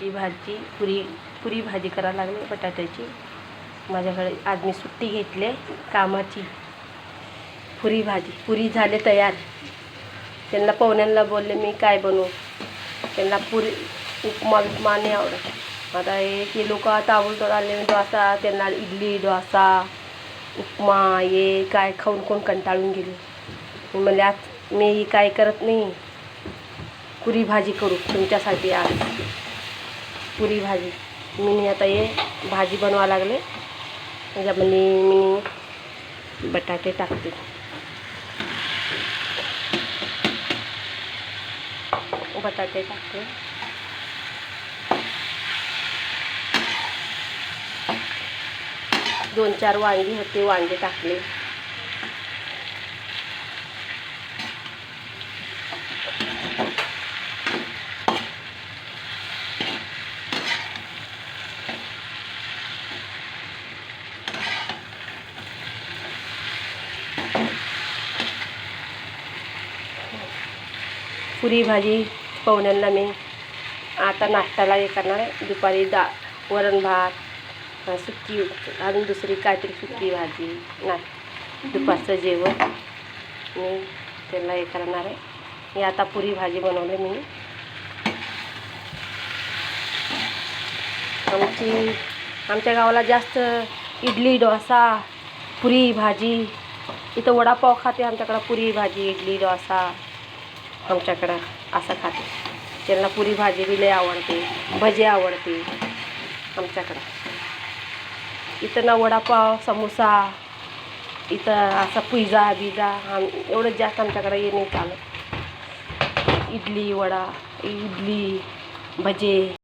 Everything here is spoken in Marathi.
बटाट्याची भाजी पुरी भाजी करायला लागले बटाट्याची। माझ्याकडे आज मी सुट्टी घेतली कामाची। पुरी झाले तयार। त्यांना पाहुण्यांना बोलले मी काय बनवू, त्यांना पुरी उपमा नाही आवडत। आता हे लोक आता आवडतात आले डोसा, त्यांना इडली डोसा उपमा हे काय खाऊन कोण कंटाळून गेले। मी म्हणले आज मी काय करत नाही, पुरी भाजी करू तुमच्यासाठी। आज पुरी भाजी मी आता हे भाजी बनवा लागले। त्याच्यामध्ये मी बटाटे टाकते। बटाटे टाकते, दोन चार वांगी होते, वांगे टाकले। पुरी भाजी पाहुण्यांना मी आता नाश्त्याला हे करणार आहे। दुपारी वरण भात सुकी अजून दुसरी काहीतरी सुकी भाजी दुपारचं जेवण मी त्यांना हे करणार आहे। हे आता पुरी भाजी बनवली मी। आमच्या गावाला जास्त इडली डोसा पुरी भाजी, इथं वडापाव खाते, आमच्याकडं पुरी भाजी इडली डोसा आमच्याकडं असं खाते। त्यांना पुरी भाजी बी लय आवडते, भजी आवडते आमच्याकडं। इथं ना वडापाव समोसा इथं असं पिझ्झा बिझा एवढं जास्त आमच्याकडं हे नाही चालत। इडली वडा इडली भजे